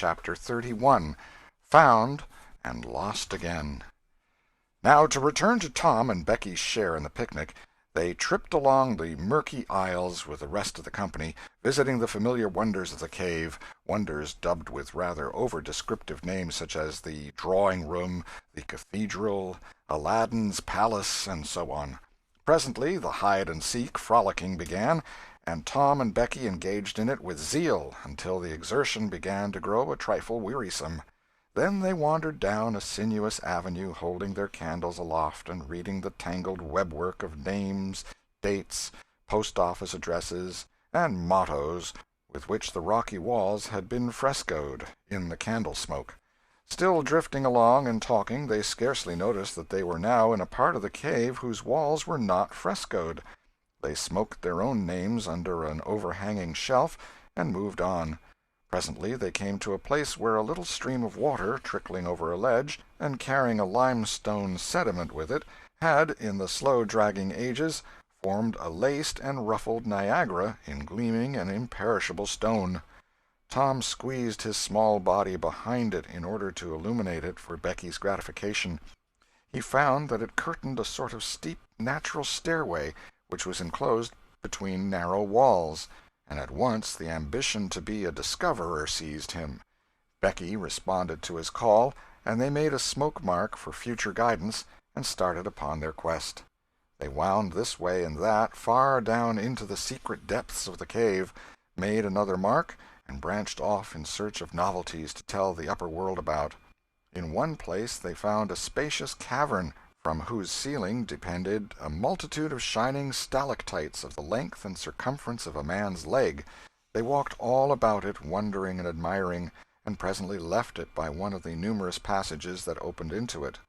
Chapter 31. Found and Lost Again. Now to return to Tom and Becky's share in the picnic. They tripped along the murky aisles with the rest of the company, visiting the familiar wonders of the cave, wonders dubbed with rather over-descriptive names such as the drawing-room, the cathedral, Aladdin's palace, and so on. Presently the hide-and-seek frolicking began, and Tom and Becky engaged in it with zeal until the exertion began to grow a trifle wearisome. Then they wandered down a sinuous avenue, holding their candles aloft and reading the tangled webwork of names, dates, post-office addresses, and mottos with which the rocky walls had been frescoed in the candle-smoke. Still drifting along and talking, they scarcely noticed that they were now in a part of the cave whose walls were not frescoed. They smoked their own names under an overhanging shelf and moved on. Presently they came to a place where a little stream of water, trickling over a ledge, and carrying a limestone sediment with it, had, in the slow-dragging ages, formed a laced and ruffled Niagara in gleaming and imperishable stone. Tom squeezed his small body behind it in order to illuminate it for Becky's gratification. He found that it curtained a sort of steep natural stairway, which was enclosed between narrow walls, and at once the ambition to be a discoverer seized him. Becky responded to his call, and they made a smoke-mark for future guidance and started upon their quest. They wound this way and that, far down into the secret depths of the cave, made another mark, and branched off in search of novelties to tell the upper world about. In one place they found a spacious cavern, from whose ceiling depended a multitude of shining stalactites of the length and circumference of a man's leg. They walked all about it, wondering and admiring, and presently left it by one of the numerous passages that opened into it.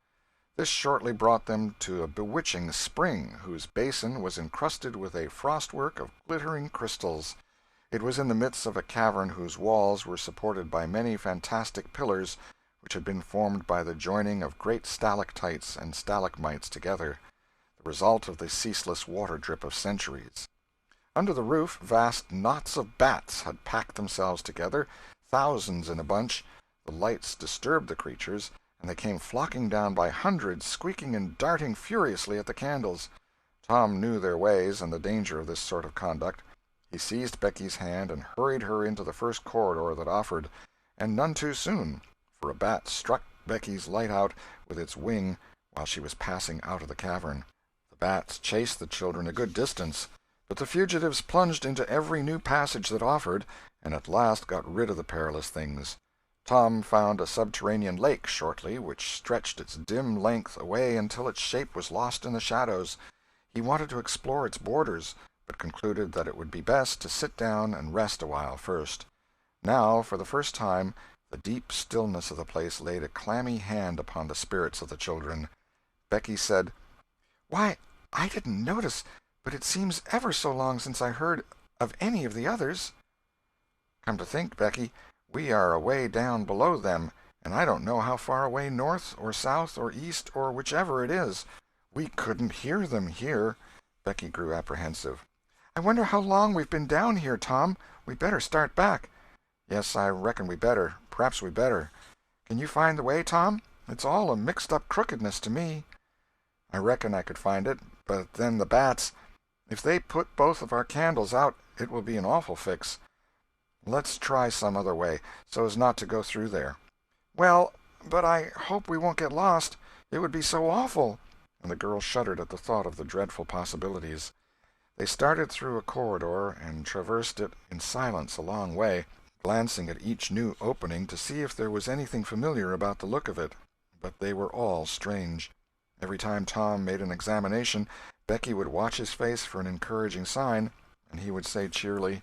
This shortly brought them to a bewitching spring, whose basin was encrusted with a frostwork of glittering crystals. It was in the midst of a cavern whose walls were supported by many fantastic pillars, which had been formed by the joining of great stalactites and stalagmites together, the result of the ceaseless water-drip of centuries. Under the roof vast knots of bats had packed themselves together, thousands in a bunch. The lights disturbed the creatures, and they came flocking down by hundreds, squeaking and darting furiously at the candles. Tom knew their ways and the danger of this sort of conduct. He seized Becky's hand and hurried her into the first corridor that offered, and none too soon, for a bat struck Becky's light out with its wing while she was passing out of the cavern. The bats chased the children a good distance, but the fugitives plunged into every new passage that offered, and at last got rid of the perilous things. Tom found a subterranean lake shortly, which stretched its dim length away until its shape was lost in the shadows. He wanted to explore its borders, but concluded that it would be best to sit down and rest a while first. Now, for the first time, the deep stillness of the place laid a clammy hand upon the spirits of the children. Becky said, "Why, I didn't notice, but it seems ever so long since I heard of any of the others." "Come to think, Becky, we are away down below them, and I don't know how far away north or south or east or whichever it is. We couldn't hear them here." Becky grew apprehensive. "I wonder how long we've been down here, Tom. We better start back." "Yes, I reckon we better. Perhaps we better. Can you find the way, Tom? It's all a mixed-up crookedness to me." "I reckon I could find it, but then the bats. If they put both of our candles out, it will be an awful fix. Let's try some other way, so as not to go through there." "Well, but I hope we won't get lost. It would be so awful." And the girl shuddered at the thought of the dreadful possibilities. They started through a corridor and traversed it in silence a long way, glancing at each new opening to see if there was anything familiar about the look of it, but they were all strange. Every time Tom made an examination, Becky would watch his face for an encouraging sign, and he would say cheerily,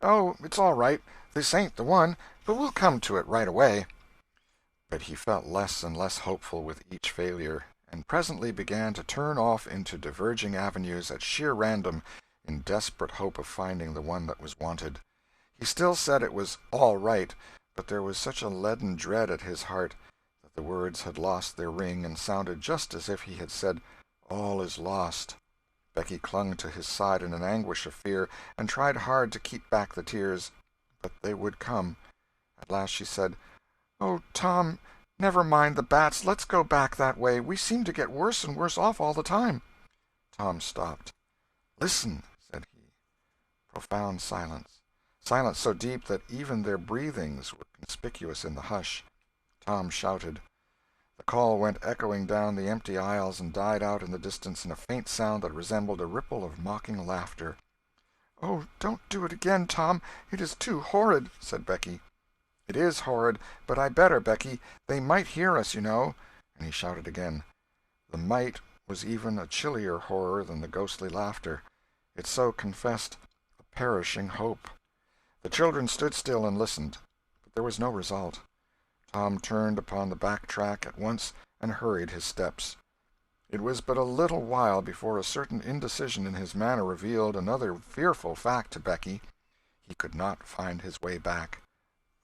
"Oh, it's all right. This ain't the one, but we'll come to it right away." But he felt less and less hopeful with each failure, and presently began to turn off into diverging avenues at sheer random, in desperate hope of finding the one that was wanted. He still said it was all right, but there was such a leaden dread at his heart that the words had lost their ring and sounded just as if he had said, "All is lost." Becky clung to his side in an anguish of fear, and tried hard to keep back the tears, but they would come. At last she said, "Oh, Tom, never mind the bats. Let's go back that way. We seem to get worse and worse off all the time." Tom stopped. "Listen," said he. Profound silence. Silence so deep that even their breathings were conspicuous in the hush. Tom shouted. The call went echoing down the empty aisles and died out in the distance in a faint sound that resembled a ripple of mocking laughter. "Oh, don't do it again, Tom. It is too horrid," said Becky. "It is horrid, but I better, Becky. They might hear us, you know." And he shouted again. The might was even a chillier horror than the ghostly laughter. It so confessed a perishing hope. The children stood still and listened, but there was no result. Tom turned upon the back track at once and hurried his steps. It was but a little while before a certain indecision in his manner revealed another fearful fact to Becky. He could not find his way back.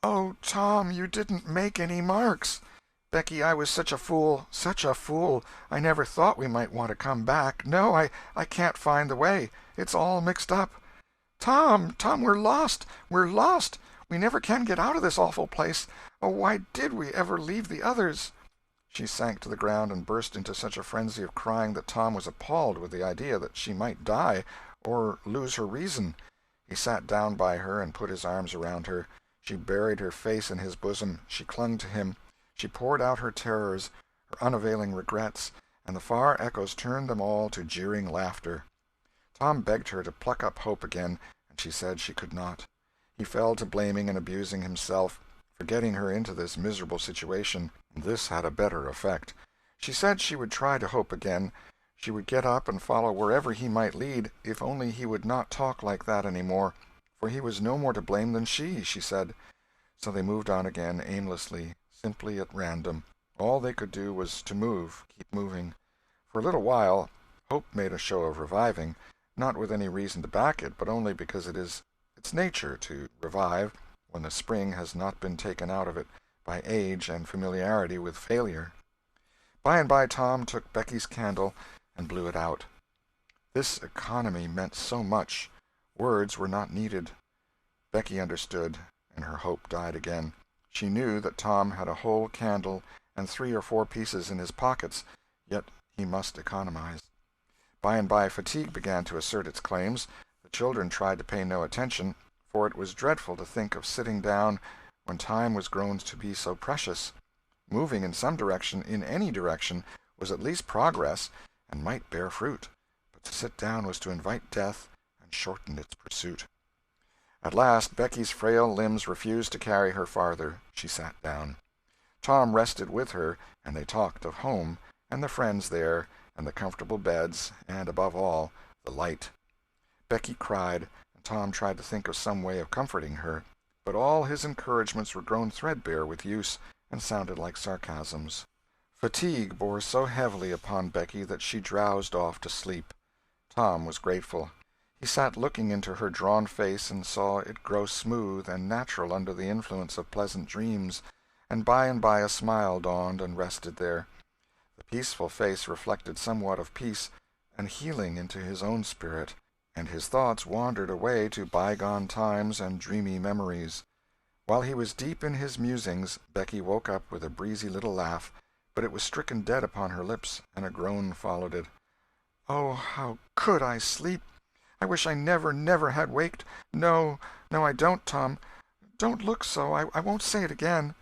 "Oh, Tom, you didn't make any marks." "Becky, I was such a fool, such a fool. I never thought we might want to come back. No, I can't find the way. It's all mixed up." "Tom, we're lost. We're lost. We never can get out of this awful place. Oh, why did we ever leave the others?" She sank to the ground and burst into such a frenzy of crying that Tom was appalled with the idea that she might die, or lose her reason. He sat down by her and put his arms around her. She buried her face in his bosom. She clung to him. She poured out her terrors, her unavailing regrets, and the far echoes turned them all to jeering laughter. Tom begged her to pluck up hope again, and she said she could not. He fell to blaming and abusing himself for getting her into this miserable situation. This had a better effect. She said she would try to hope again. She would get up and follow wherever he might lead, if only he would not talk like that any more, for he was no more to blame than she said. So they moved on again, aimlessly, simply at random. All they could do was to move, keep moving. For a little while, hope made a show of reviving, not with any reason to back it, but only because it is its nature to revive when the spring has not been taken out of it by age and familiarity with failure. By and by Tom took Becky's candle and blew it out. This economy meant so much. Words were not needed. Becky understood, and her hope died again. She knew that Tom had a whole candle and 3 or 4 pieces in his pockets, yet he must economize. By and by fatigue began to assert its claims. The children tried to pay no attention, for it was dreadful to think of sitting down when time was grown to be so precious. Moving in some direction, in any direction, was at least progress, and might bear fruit, but to sit down was to invite death and shorten its pursuit. At last Becky's frail limbs refused to carry her farther. She sat down. Tom rested with her, and they talked of home, and the friends there, and the comfortable beds, and, above all, the light. Becky cried, and Tom tried to think of some way of comforting her, but all his encouragements were grown threadbare with use, and sounded like sarcasms. Fatigue bore so heavily upon Becky that she drowsed off to sleep. Tom was grateful. He sat looking into her drawn face and saw it grow smooth and natural under the influence of pleasant dreams, and by a smile dawned and rested there. The peaceful face reflected somewhat of peace and healing into his own spirit, and his thoughts wandered away to bygone times and dreamy memories. While he was deep in his musings, Becky woke up with a breezy little laugh, but it was stricken dead upon her lips, and a groan followed it. "Oh, how could I sleep! I wish I never had waked. No, I don't, Tom. Don't look so. I won't say it again."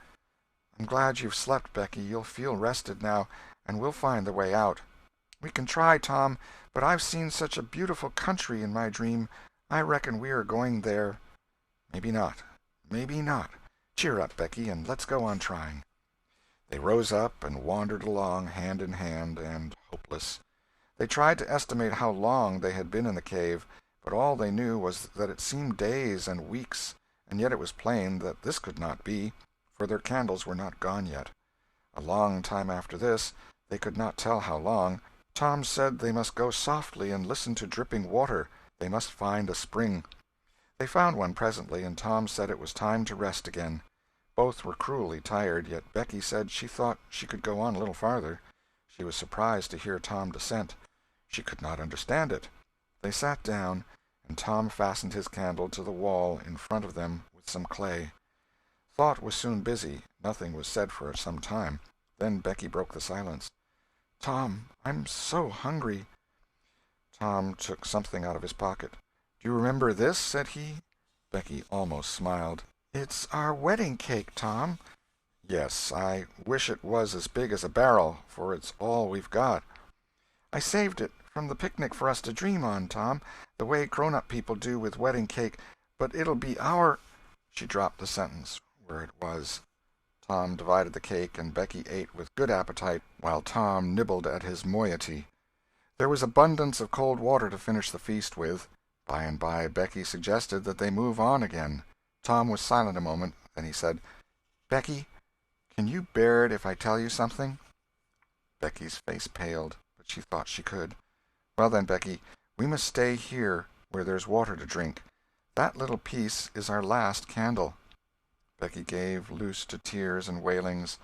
"I'm glad you've slept, Becky. You'll feel rested now, and we'll find the way out." "We can try, Tom, but I've seen such a beautiful country in my dream. I reckon we are going there." "Maybe not. Maybe not. Cheer up, Becky, and let's go on trying." They rose up and wandered along, hand in hand, and hopeless. They tried to estimate how long they had been in the cave, but all they knew was that it seemed days and weeks, and yet it was plain that this could not be, for their candles were not gone yet. A long time after this, they could not tell how long, Tom said they must go softly and listen to dripping water. They must find a spring. They found one presently, and Tom said it was time to rest again. Both were cruelly tired, yet Becky said she thought she could go on a little farther. She was surprised to hear Tom dissent. She could not understand it. They sat down, and Tom fastened his candle to the wall in front of them with some clay. Thought was soon busy. Nothing was said for some time. Then Becky broke the silence. "Tom, I'm so hungry." Tom took something out of his pocket. "Do you remember this?" said he. Becky almost smiled. "It's our wedding cake, Tom." "Yes, I wish it was as big as a barrel, for it's all we've got." "I saved it from the picnic for us to dream on, Tom, the way grown-up people do with wedding cake, but it'll be our—" She dropped the sentence where it was. Tom divided the cake, and Becky ate with good appetite, while Tom nibbled at his moiety. There was abundance of cold water to finish the feast with. By and by Becky suggested that they move on again. Tom was silent a moment, then he said, "Becky, can you bear it if I tell you something?" Becky's face paled, but she thought she could. "Well then, Becky, we must stay here where there's water to drink. That little piece is our last candle." Becky gave loose to tears and wailings.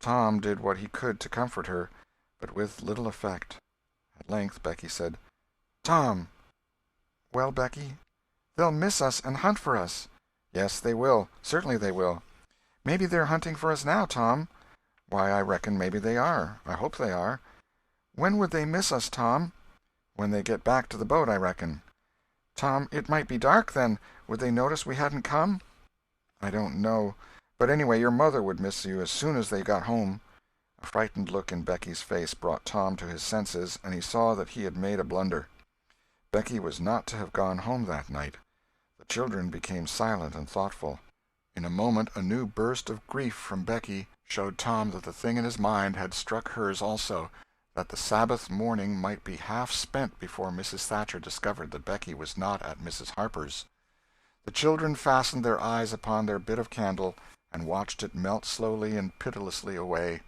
Tom did what he could to comfort her, but with little effect. At length Becky said, "Tom." "Well, Becky?" "They'll miss us and hunt for us." "Yes, they will. Certainly they will." "Maybe they're hunting for us now, Tom." "Why, I reckon maybe they are. I hope they are." "When would they miss us, Tom?" "When they get back to the boat, I reckon." "Tom, it might be dark then. Would they notice we hadn't come?" "I don't know. But anyway, your mother would miss you as soon as they got home." A frightened look in Becky's face brought Tom to his senses, and he saw that he had made a blunder. Becky was not to have gone home that night. The children became silent and thoughtful. In a moment a new burst of grief from Becky showed Tom that the thing in his mind had struck hers also, that the Sabbath morning might be half spent before Mrs. Thatcher discovered that Becky was not at Mrs. Harper's. The children fastened their eyes upon their bit of candle, and watched it melt slowly and pitilessly away,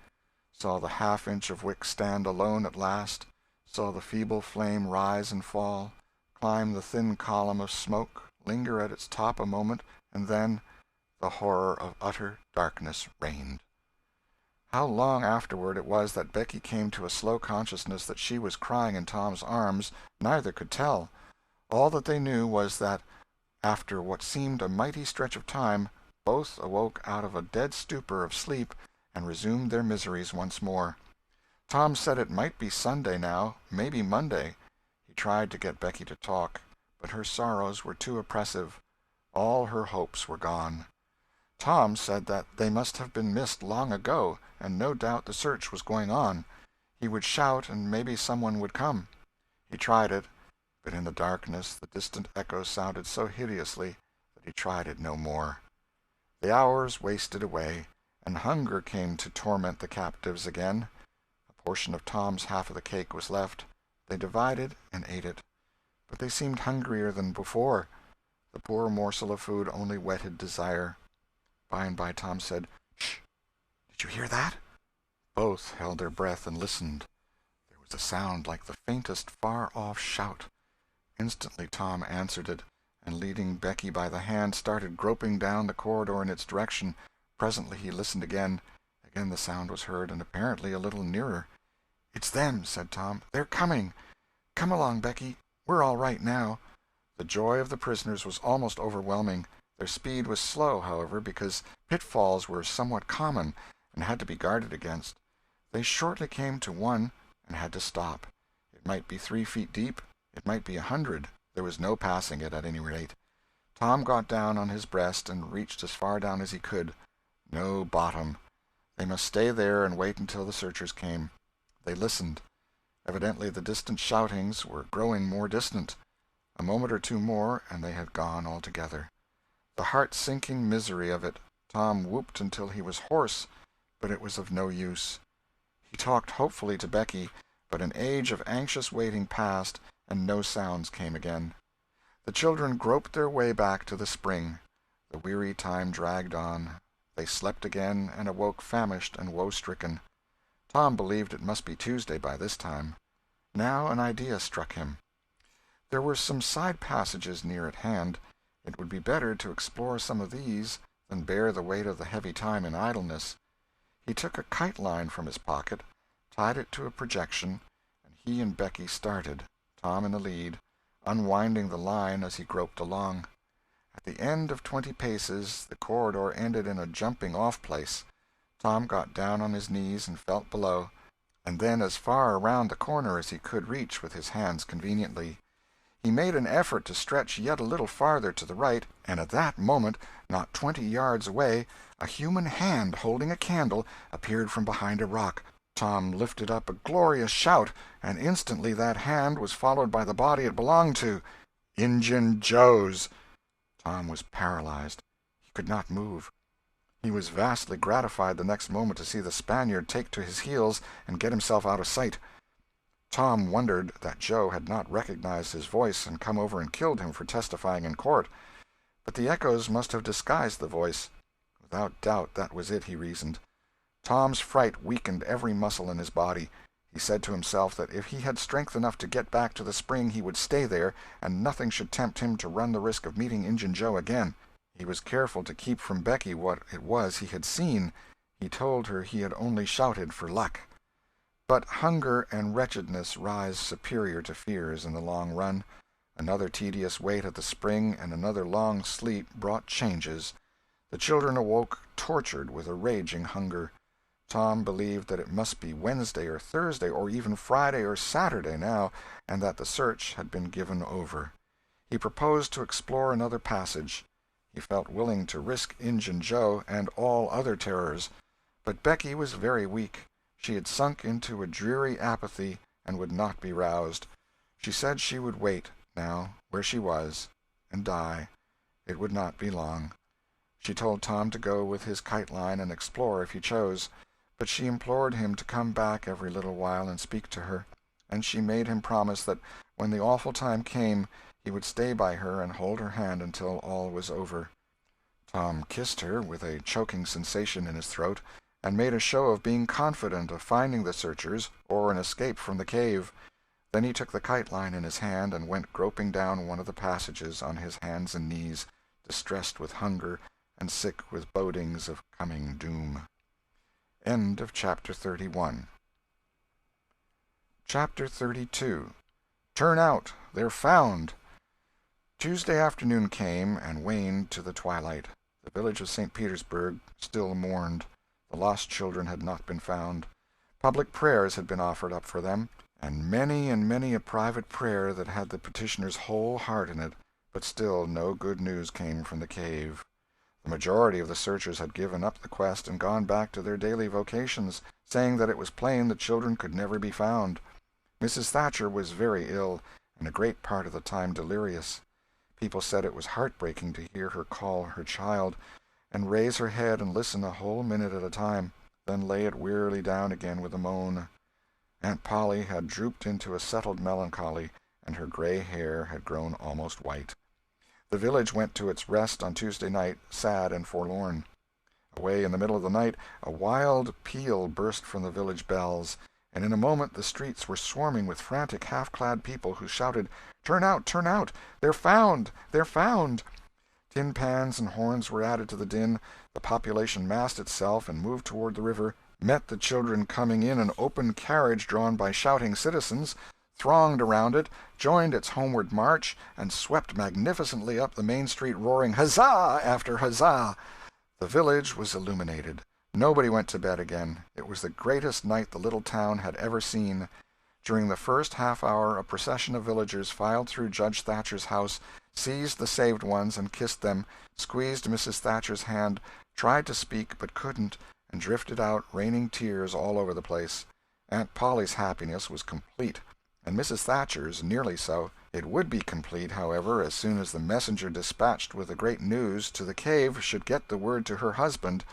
saw the half-inch of wick stand alone at last, saw the feeble flame rise and fall, climb the thin column of smoke, linger at its top a moment, and then the horror of utter darkness reigned. How long afterward it was that Becky came to a slow consciousness that she was crying in Tom's arms, neither could tell. All that they knew was that, after what seemed a mighty stretch of time, both awoke out of a dead stupor of sleep and resumed their miseries once more. Tom said it might be Sunday now, maybe Monday. He tried to get Becky to talk, but her sorrows were too oppressive. All her hopes were gone. Tom said that they must have been missed long ago, and no doubt the search was going on. He would shout, and maybe someone would come. He tried it, but in the darkness the distant echo sounded so hideously that he tried it no more. The hours wasted away, and hunger came to torment the captives again. A portion of Tom's half of the cake was left. They divided and ate it, but they seemed hungrier than before. The poor morsel of food only whetted desire. By and by Tom said, "Shh! Did you hear that?" Both held their breath and listened. There was a sound like the faintest far-off shout. Instantly Tom answered it, and leading Becky by the hand, started groping down the corridor in its direction. Presently he listened again. Again the sound was heard, and apparently a little nearer. "It's them," said Tom. "They're coming. Come along, Becky. We're all right now." The joy of the prisoners was almost overwhelming. Their speed was slow, however, because pitfalls were somewhat common and had to be guarded against. They shortly came to one and had to stop. It might be 3 feet deep, it might be 100. There was no passing it, at any rate. Tom got down on his breast and reached as far down as he could. No bottom. They must stay there and wait until the searchers came. They listened. Evidently the distant shoutings were growing more distant. A moment or two more, and they had gone altogether. The heart-sinking misery of it! Tom whooped until he was hoarse, but it was of no use. He talked hopefully to Becky, but an age of anxious waiting passed, and no sounds came again. The children groped their way back to the spring. The weary time dragged on. They slept again, and awoke famished and woe-stricken. Tom believed it must be Tuesday by this time. Now an idea struck him. There were some side passages near at hand. It would be better to explore some of these than bear the weight of the heavy time in idleness. He took a kite-line from his pocket, tied it to a projection, and he and Becky started, Tom in the lead, unwinding the line as he groped along. At the end of 20 paces the corridor ended in a jumping-off place. Tom got down on his knees and felt below, and then as far around the corner as he could reach with his hands conveniently. He made an effort to stretch yet a little farther to the right, and at that moment, not 20 yards away, a human hand holding a candle appeared from behind a rock. Tom lifted up a glorious shout, and instantly that hand was followed by the body it belonged to. Injun Joe's! Tom was paralyzed. He could not move. He was vastly gratified the next moment to see the Spaniard take to his heels and get himself out of sight. Tom wondered that Joe had not recognized his voice and come over and killed him for testifying in court. But the echoes must have disguised the voice. Without doubt that was it, he reasoned. Tom's fright weakened every muscle in his body. He said to himself that if he had strength enough to get back to the spring he would stay there, and nothing should tempt him to run the risk of meeting Injun Joe again. He was careful to keep from Becky what it was he had seen. He told her he had only shouted for luck. But hunger and wretchedness rise superior to fears in the long run. Another tedious wait at the spring and another long sleep brought changes. The children awoke tortured with a raging hunger. Tom believed that it must be Wednesday or Thursday or even Friday or Saturday now, and that the search had been given over. He proposed to explore another passage. He felt willing to risk Injun Joe and all other terrors. But Becky was very weak. She had sunk into a dreary apathy and would not be roused. She said she would wait, now, where she was, and die. It would not be long. She told Tom to go with his kite-line and explore if he chose, but she implored him to come back every little while and speak to her, and she made him promise that when the awful time came he would stay by her and hold her hand until all was over. Tom kissed her, with a choking sensation in his throat, and made a show of being confident of finding the searchers or an escape from the cave. Then he took the kite-line in his hand and went groping down one of the passages on his hands and knees, distressed with hunger and sick with bodings of coming doom. End of Chapter 31. Chapter 32. Turn out! They're found! Tuesday afternoon came and waned to the twilight. The village of St. Petersburg still mourned. The lost children had not been found. Public prayers had been offered up for them, and many a private prayer that had the petitioner's whole heart in it, but still no good news came from the cave. The majority of the searchers had given up the quest and gone back to their daily vocations, saying that it was plain the children could never be found. Mrs. Thatcher was very ill, and a great part of the time delirious. People said it was heartbreaking to hear her call her child, and raise her head and listen a whole minute at a time, then lay it wearily down again with a moan. Aunt Polly had drooped into a settled melancholy, and her gray hair had grown almost white. The village went to its rest on Tuesday night, sad and forlorn. Away in the middle of the night, a wild peal burst from the village bells, and in a moment the streets were swarming with frantic, half-clad people who shouted, "Turn out! Turn out! They're found! They're found!" Tin pans and horns were added to the din. The population massed itself and moved toward the river, met the children coming in an open carriage drawn by shouting citizens, thronged around it, joined its homeward march, and swept magnificently up the main street roaring huzzah after huzzah. The village was illuminated. Nobody went to bed again. It was the greatest night the little town had ever seen. During the first half-hour a procession of villagers filed through Judge Thatcher's house, seized the saved ones and kissed them, squeezed Mrs. Thatcher's hand, tried to speak but couldn't, and drifted out, raining tears all over the place. Aunt Polly's happiness was complete, and Mrs. Thatcher's nearly so. It would be complete, however, as soon as the messenger dispatched with the great news to the cave should get the word to her husband.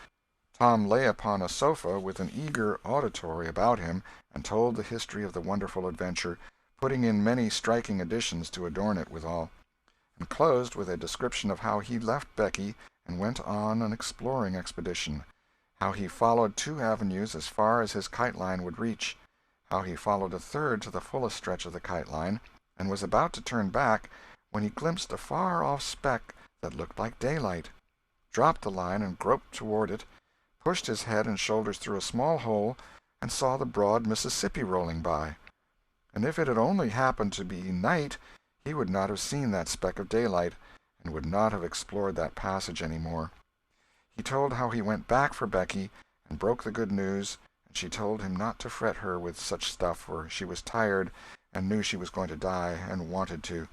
Tom lay upon a sofa with an eager auditory about him, and told the history of the wonderful adventure, putting in many striking additions to adorn it withal, and closed with a description of how he left Becky and went on an exploring expedition, how he followed 2 avenues as far as his kite-line would reach, how he followed a third to the fullest stretch of the kite-line, and was about to turn back when he glimpsed a far-off speck that looked like daylight, dropped the line and groped toward it, pushed his head and shoulders through a small hole, and saw the broad Mississippi rolling by. And if it had only happened to be night, he would not have seen that speck of daylight, and would not have explored that passage any more. He told how he went back for Becky, and broke the good news, and she told him not to fret her with such stuff, for she was tired, and knew she was going to die, and wanted to.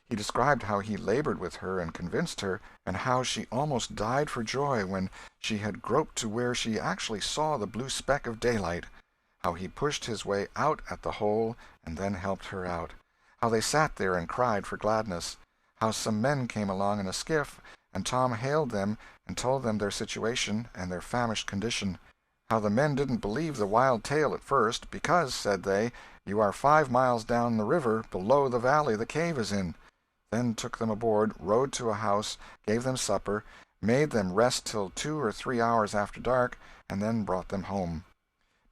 He described how he labored with her and convinced her, and how she almost died for joy when she had groped to where she actually saw the blue speck of daylight, how he pushed his way out at the hole and then helped her out, how they sat there and cried for gladness, how some men came along in a skiff, and Tom hailed them and told them their situation and their famished condition, how the men didn't believe the wild tale at first, because, said they, you are 5 miles down the river below the valley the cave is in. Then took them aboard, rowed to a house, gave them supper, made them rest till 2 or 3 hours after dark, and then brought them home.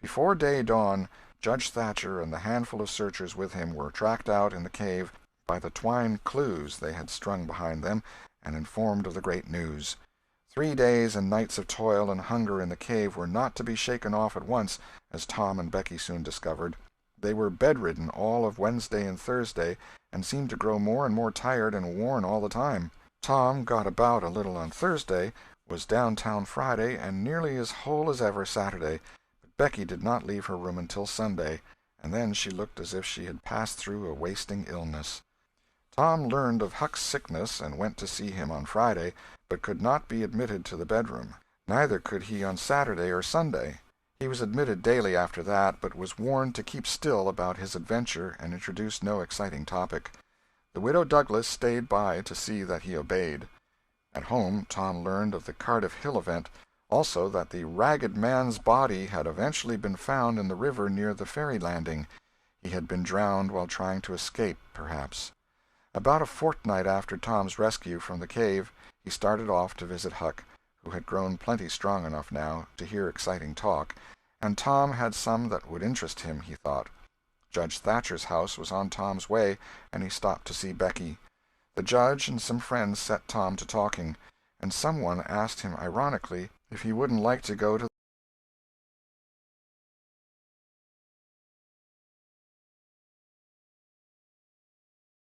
Before day dawn, Judge Thatcher and the handful of searchers with him were tracked out in the cave by the twine clues they had strung behind them, and informed of the great news. 3 days and nights of toil and hunger in the cave were not to be shaken off at once, as Tom and Becky soon discovered. They were bedridden all of Wednesday and Thursday, and seemed to grow more and more tired and worn all the time. Tom got about a little on Thursday, was downtown Friday, and nearly as whole as ever Saturday, but Becky did not leave her room until Sunday, and then she looked as if she had passed through a wasting illness. Tom learned of Huck's sickness and went to see him on Friday, but could not be admitted to the bedroom. Neither could he on Saturday or Sunday. He was admitted daily after that, but was warned to keep still about his adventure and introduce no exciting topic. The widow Douglas stayed by to see that he obeyed. At home Tom learned of the Cardiff Hill event, also that the ragged man's body had eventually been found in the river near the ferry landing. He had been drowned while trying to escape, perhaps. About a fortnight after Tom's rescue from the cave, he started off to visit Huck, who had grown plenty strong enough now to hear exciting talk, and Tom had some that would interest him, he thought. Judge Thatcher's house was on Tom's way, and he stopped to see Becky. The judge and some friends set Tom to talking, and someone asked him ironically if he wouldn't like to go to